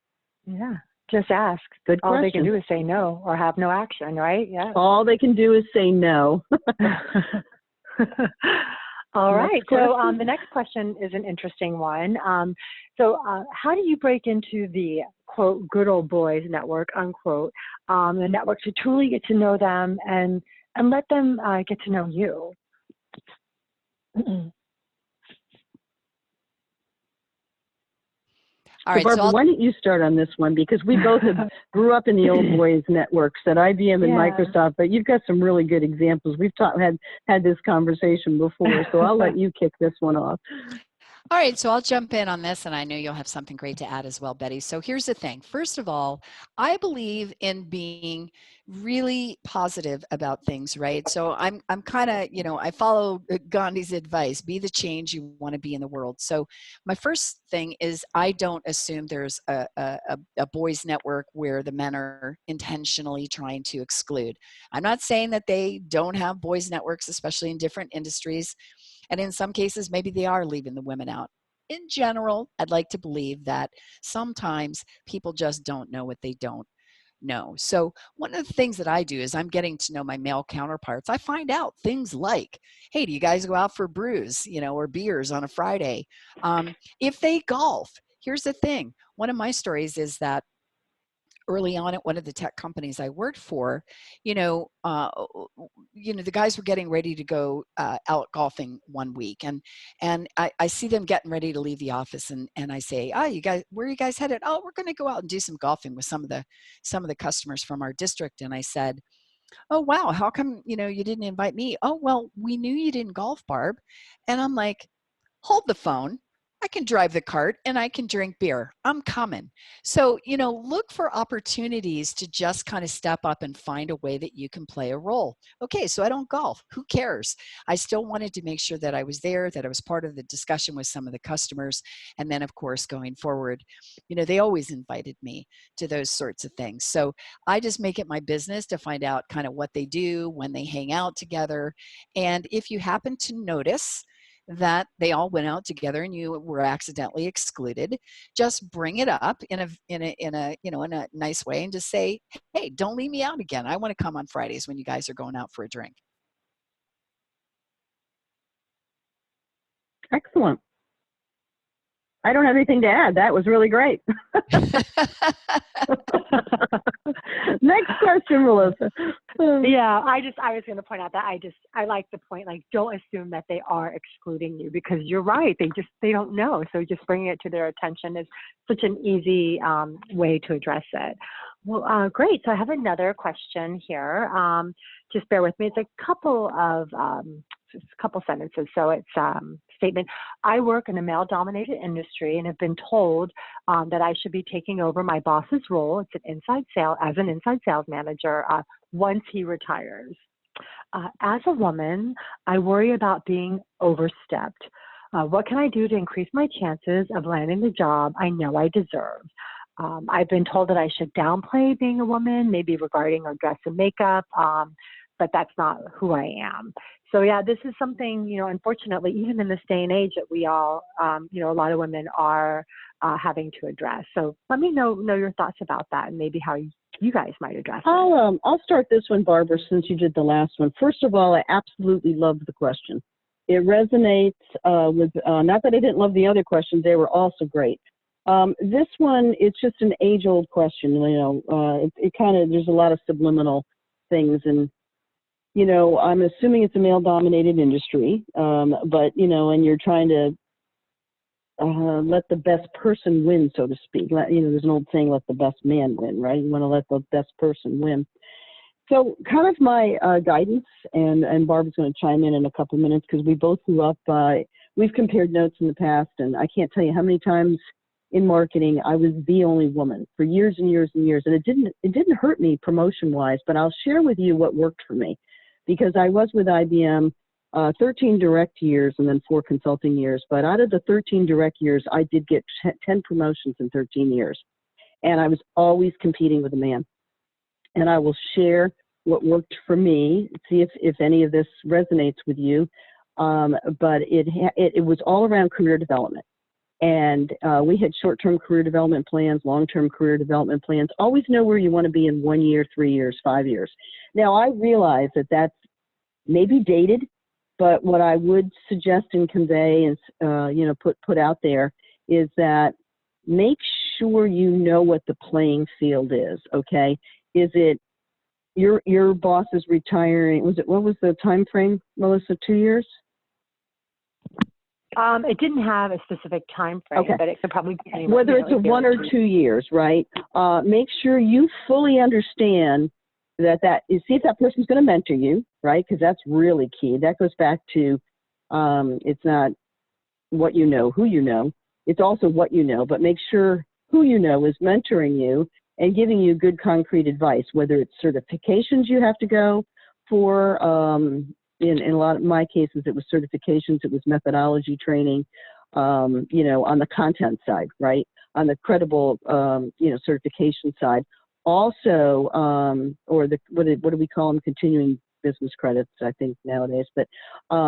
Yeah. Just ask. Good question. All they can do is say no or have no action, right? Yeah. All they can do is say no. All right. So the next question is an interesting one. How do you break into the, quote, good old boys network, unquote, the network to truly get to know them and let them get to know you? All right, Barbara, why don't you start on this one, because we both grew up in the old boys networks at IBM and Microsoft, but you've got some really good examples. We've had this conversation before, so I'll let you kick this one off. All right, so I'll jump in on this, and I know you'll have something great to add as well, Betty. So here's the thing. First of all, I believe in being really positive about things, right? So I'm kind of, you know, I follow Gandhi's advice, be the change you want to be in the world. So my first thing is I don't assume there's a boys network where the men are intentionally trying to exclude. I'm not saying that they don't have boys networks, especially in different industries. And in some cases, maybe they are leaving the women out. In general, I'd like to believe that sometimes people just don't know what they don't know. So one of the things that I do is I'm getting to know my male counterparts. I find out things like, hey, do you guys go out for brews, you know, or beers on a Friday? If they golf, here's the thing. One of my stories is that early on at one of the tech companies I worked for, the guys were getting ready to go out golfing one week, and I see them getting ready to leave the office, and I say, you guys, where are you guys headed? Oh, we're going to go out and do some golfing with some of the customers from our district. And I said, oh wow, how come you didn't invite me? Oh well, we knew you didn't golf, Barb. And I'm like, hold the phone. I can drive the cart and I can drink beer. I'm coming. So, look for opportunities to just kind of step up and find a way that you can play a role. Okay, so I don't golf. Who cares? I still wanted to make sure that I was there, that I was part of the discussion with some of the customers. And then, of course, going forward, they always invited me to those sorts of things. So I just make it my business to find out kind of what they do, when they hang out together. And if you happen to notice that they all went out together and you were accidentally excluded, just bring it up in a nice way and just say, hey, don't leave me out again. I want to come on Fridays when you guys are going out for a drink. Excellent. I don't have anything to add. That was really great. Next question, Melissa. Yeah, I was going to point out that I like the point, like, don't assume that they are excluding you, because you're right. They don't know. So just bringing it to their attention is such an easy way to address it. Well, great. So I have another question here. Just bear with me. It's a couple sentences. So it's statement. I work in a male-dominated industry and have been told that I should be taking over my boss's role. It's an inside sales manager once he retires. As a woman, I worry about being overstepped. What can I do to increase my chances of landing the job I know I deserve? I've been told that I should downplay being a woman, maybe regarding our dress and makeup, but that's not who I am. So yeah, this is something, unfortunately, even in this day and age, that we all, a lot of women are having to address. So let me know your thoughts about that, and maybe how you guys might address it. I'll start this one, Barbara, since you did the last one. First of all, I absolutely love the question. It resonates with, not that I didn't love the other questions, they were also great. This one, it's just an age-old question, it kind of, there's a lot of subliminal things, and I'm assuming it's a male-dominated industry, but, and you're trying to let the best person win, so to speak. There's an old saying, let the best man win, right? You want to let the best person win. So kind of my guidance, and Barb's going to chime in a couple minutes because we both grew up, we've compared notes in the past, and I can't tell you how many times in marketing I was the only woman for years and years and years, and it didn't hurt me promotion-wise, but I'll share with you what worked for me, because I was with IBM 13 direct years and then 4 consulting years, but out of the 13 direct years, I did get 10 promotions in 13 years, and I was always competing with a man. And I will share what worked for me, see if any of this resonates with you. But it was all around career development. And we had short-term career development plans, long-term career development plans. Always know where you want to be in 1 year, 3 years, 5 years. Now, I realize that that's maybe dated, but what I would suggest and convey is, put out there is that make sure you know what the playing field is, okay? Is it your boss is retiring? What was the time frame, Melissa? 2 years? It didn't have a specific time frame, okay. But it could probably be whether it's a 1 or 2 years, right? Make sure you fully understand that you see if that person's going to mentor you, right? Because that's really key. That goes back to it's not what you know, who you know. It's also what you know, but make sure who you know is mentoring you and giving you good concrete advice, whether it's certifications you have to go for. In a lot of my cases, it was certifications, it was methodology training, on the content side, right? On the credible, certification side. Also, or what do we call them? Continuing business credits, I think nowadays. But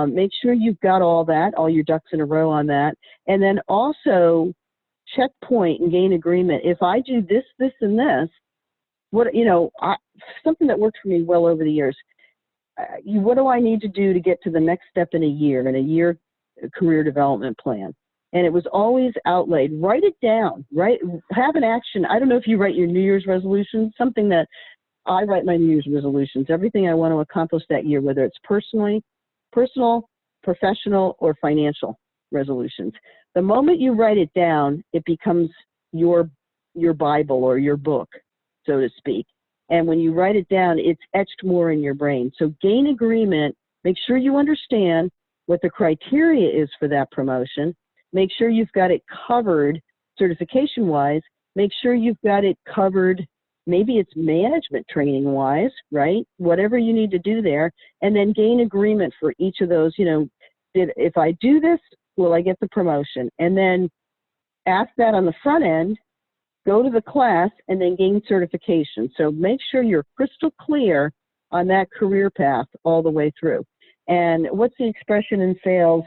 make sure you've got all that, all your ducks in a row on that. And then also, checkpoint and gain agreement. If I do this, this, and this, something that worked for me well over the years. What do I need to do to get to the next step in a year career development plan? And it was always outlaid. Write it down, right? Have an action. I don't know if you write your New Year's resolutions, something that I write my New Year's resolutions, everything I want to accomplish that year, whether it's personal, professional, or financial resolutions. The moment you write it down, it becomes your Bible or your book, so to speak. And when you write it down, it's etched more in your brain. So gain agreement. Make sure you understand what the criteria is for that promotion. Make sure you've got it covered certification-wise. Make sure you've got it covered, maybe it's management training-wise, right? Whatever you need to do there. And then gain agreement for each of those, if I do this, will I get the promotion? And then ask that on the front end, go to the class, and then gain certification. So make sure you're crystal clear on that career path all the way through. And what's the expression in sales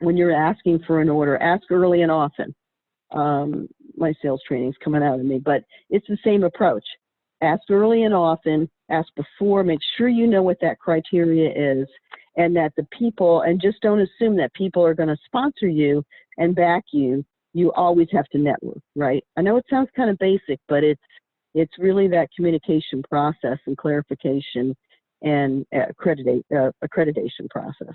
when you're asking for an order? Ask early and often. My sales training's coming out of me, but it's the same approach. Ask early and often, ask before, make sure you know what that criteria is, and that the people, and just don't assume that people are going to sponsor you and back you. You always have to network, right? I know it sounds kind of basic, but it's really that communication process and clarification and accreditation process.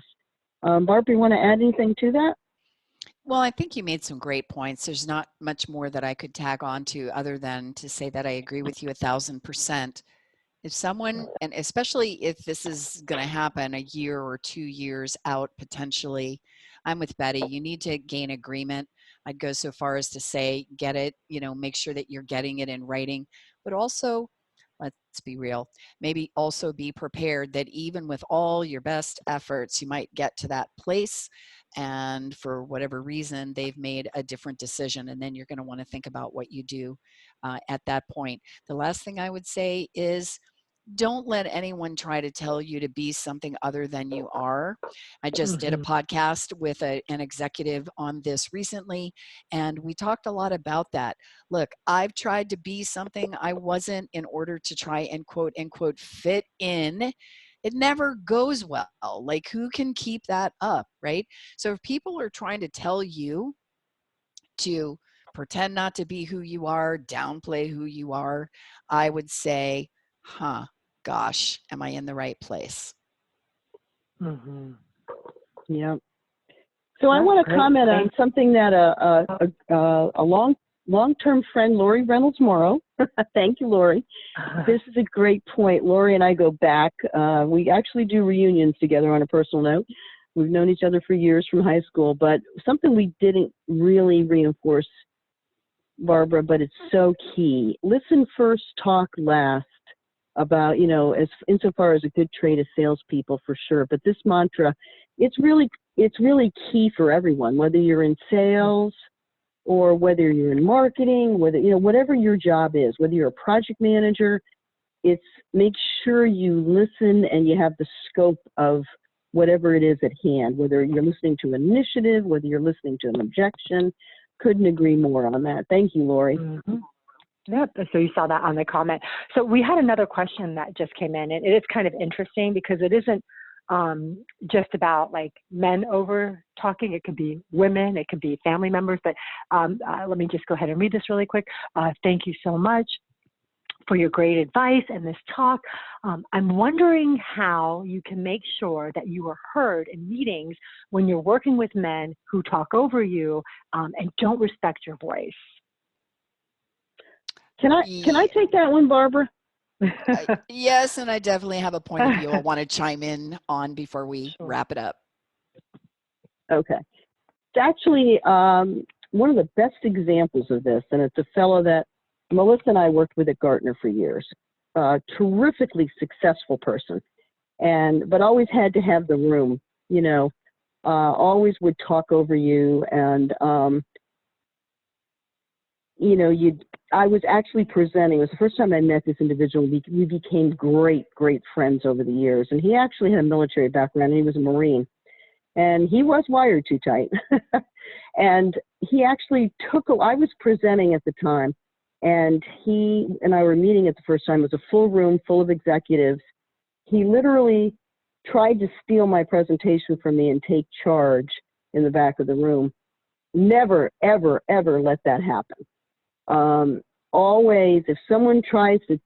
Barb, you want to add anything to that? Well, I think you made some great points. There's not much more that I could tag on to other than to say that I agree with you 1,000%. If someone, and especially if this is going to happen a year or 2 years out potentially, I'm with Betty. You need to gain agreement. I'd go so far as to say, get it, make sure that you're getting it in writing, but also, let's be real, maybe also be prepared that even with all your best efforts, you might get to that place and for whatever reason, they've made a different decision. And then you're going to want to think about what you do at that point. The last thing I would say is, don't let anyone try to tell you to be something other than you are. I just did a podcast with an executive on this recently, and we talked a lot about that. Look, I've tried to be something I wasn't in order to try and quote unquote fit in. It never goes well. Like, who can keep that up, right? So if people are trying to tell you to pretend not to be who you are, downplay who you are, I would say, gosh, am I in the right place? Yeah. So I want to comment on something that a long-term friend, Lori Reynolds-Morrow. Thank you, Lori. This is a great point. Lori and I go back. We actually do reunions together on a personal note. We've known each other for years from high school, but something we didn't really reinforce, Barbara, but it's so key. Listen first, talk last. About, you know, as insofar as a good trait of salespeople for sure. But this mantra, it's really key for everyone, whether you're in sales or whether you're in marketing, whether, you know, whatever your job is, whether you're a project manager, it's make sure you listen and you have the scope of whatever it is at hand, whether you're listening to an initiative, whether you're listening to an objection. Couldn't agree more on that. Thank you, Lori. Mm-hmm. Yep, so you saw that on the comment. So we had another question that just came in, and it is kind of interesting because it isn't just about like men over talking. It could be women, it could be family members, but let me just go ahead and read this really quick. Thank you so much for your great advice and this talk. I'm wondering how you can make sure that you are heard in meetings when you're working with men who talk over you and don't respect your voice. Can I take that one, Barbara? Yes, and I definitely have a point of view I want to chime in on before we wrap it up. Okay. It's actually one of the best examples of this, and it's a fellow that Melissa and I worked with at Gartner for years. Terrifically successful person, but always had to have the room, you know, always would talk over you, and you know, I was actually presenting. It was the first time I met this individual. We became great friends over the years. And he actually had a military background, and he was a Marine. And he was wired too tight. And he actually I was presenting at the time, and he and I were meeting at the first time. It was a full room full of executives. He literally tried to steal my presentation from me and take charge in the back of the room. Never, ever, ever let that happen. Always, if someone tries to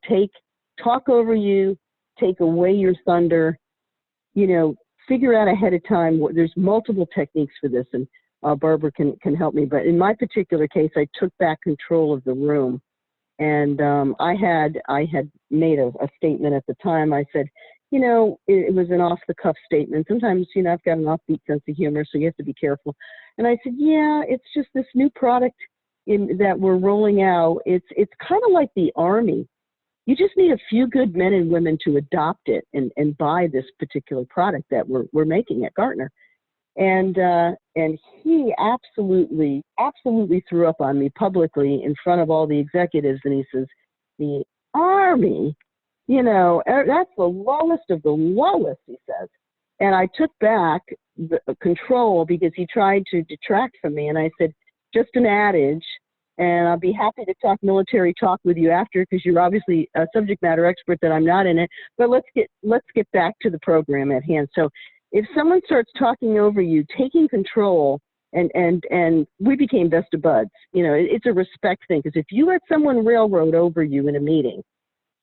talk over you, take away your thunder, you know, figure out ahead of time. There's multiple techniques for this, and Barbara can help me. But in my particular case, I took back control of the room, and I had made a statement at the time. I said, you know, it was an off-the-cuff statement. Sometimes, you know, I've got an offbeat sense of humor, so you have to be careful. And I said, yeah, it's just this new product that we're rolling out. It's kind of like the Army. You just need a few good men and women to adopt it and buy this particular product that we're making at Gartner. And he absolutely threw up on me publicly in front of all the executives, and he says, the Army, you know, that's the lowest of the lowest, he says. And I took back the control because he tried to detract from me, and I said, just an adage, and I'll be happy to talk military talk with you after, because you're obviously a subject matter expert that I'm not in it. But let's get back to the program at hand. So if someone starts talking over you, taking control, and we became best of buds. You know, it's a respect thing, because if you let someone railroad over you in a meeting,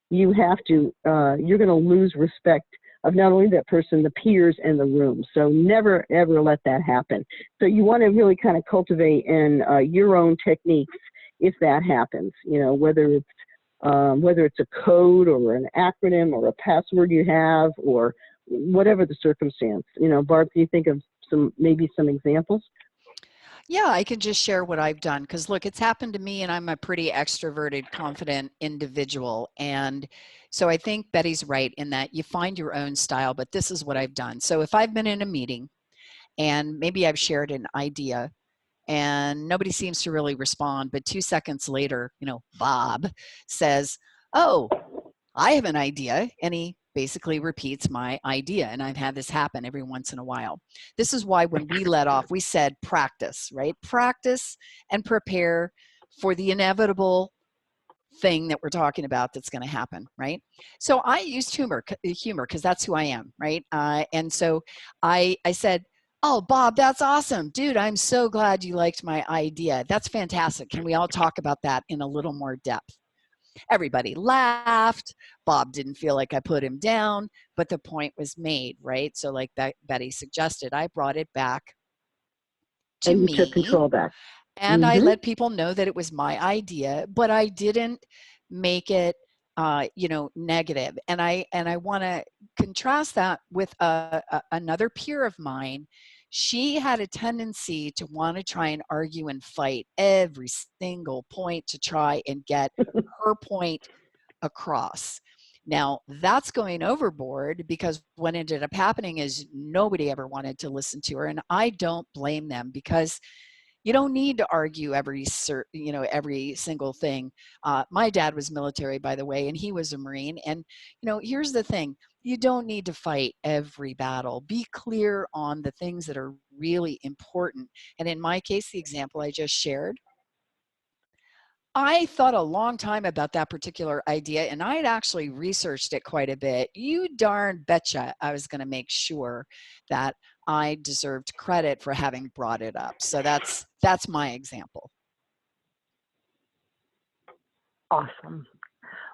you have to you're going to lose respect of not only that person, the peers and the room. So never, ever let that happen. So you want to really kind of cultivate in your own techniques if that happens, you know, whether it's a code or an acronym or a password you have or whatever the circumstance. You know, Barb, can you think of maybe some examples? Yeah, I can just share what I've done, because look, it's happened to me, and I'm a pretty extroverted, confident individual. And so I think Betty's right in that you find your own style, but this is what I've done. So if I've been in a meeting and maybe I've shared an idea and nobody seems to really respond, but 2 seconds later, you know, Bob says, oh, I have an idea, and he basically repeats my idea. And I've had this happen every once in a while. This is why when we let off, we said practice, right? Practice and prepare for the inevitable thing that we're talking about that's going to happen, right? So I used humor because that's who I am, right? And so I said, oh, Bob, that's awesome. Dude, I'm so glad you liked my idea. That's fantastic. Can we all talk about that in a little more depth? Everybody laughed. Bob didn't feel like I put him down, but the point was made, right? So like Betty suggested, I brought it back to me. And you took control back. And I let people know that it was my idea, but I didn't make it, negative. And I want to contrast that with another peer of mine. She had a tendency to want to try and argue and fight every single point to try and get her point across. Now, that's going overboard, because what ended up happening is nobody ever wanted to listen to her. And I don't blame them, because you don't need to argue every single thing. My dad was military, by the way, and he was a Marine. And, here's the thing. You don't need to fight every battle. Be clear on the things that are really important. And in my case, the example I just shared, I thought a long time about that particular idea, and I'd actually researched it quite a bit. You darn betcha I was going to make sure that I deserved credit for having brought it up. So that's my example. Awesome.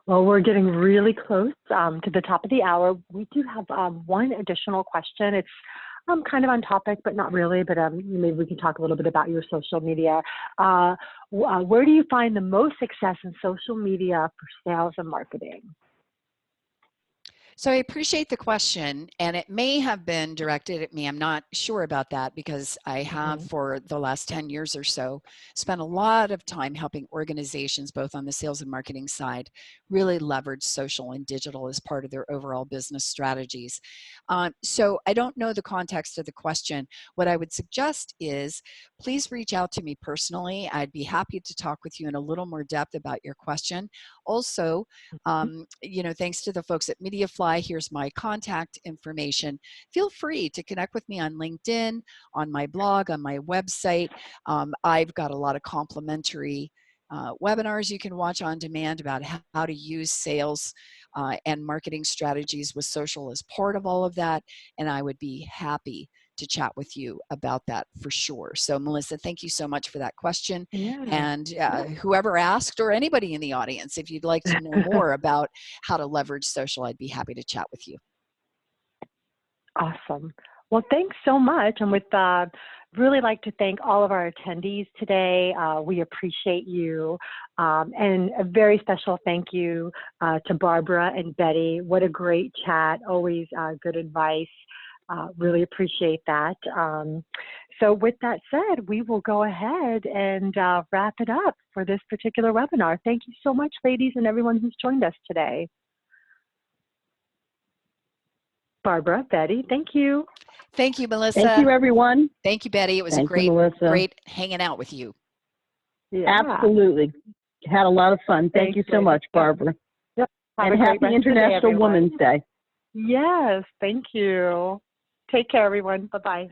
Well, we're getting really close to the top of the hour. We do have one additional question. It's kind of on topic, but not really, but maybe we can talk a little bit about your social media. Where do you find the most success in social media for sales and marketing? So I appreciate the question, and it may have been directed at me. I'm not sure about that, because I have for the last 10 years or so spent a lot of time helping organizations, both on the sales and marketing side, really leverage social and digital as part of their overall business strategies. So I don't know the context of the question. What I would suggest is, please reach out to me personally. I'd be happy to talk with you in a little more depth about your question. Also, thanks to the folks at Mediafly, here's my contact information. Feel free to connect with me on LinkedIn, on my blog, on my website. I've got a lot of complimentary webinars you can watch on demand about how to use sales and marketing strategies with social as part of all of that. And I would be happy to chat with you about that for sure. So Melissa, thank you so much for that question. Yeah. And whoever asked, or anybody in the audience, if you'd like to know more about how to leverage social, I'd be happy to chat with you. Awesome. Well, thanks so much. And with really like to thank all of our attendees today. We appreciate you. And a very special thank you to Barbara and Betty. What a great chat. Always good advice. Really appreciate that. So with that said, we will go ahead and wrap it up for this particular webinar. Thank you so much, ladies, and everyone who's joined us today. Barbara, Betty, thank you. Thank you, Melissa. Thank you, everyone. Thank you, Betty. It was great hanging out with you. Yeah. Absolutely. Had a lot of fun. Thank you so much, Barbara. Yep. And happy International Women's Day. Yes, thank you. Take care, everyone. Bye-bye.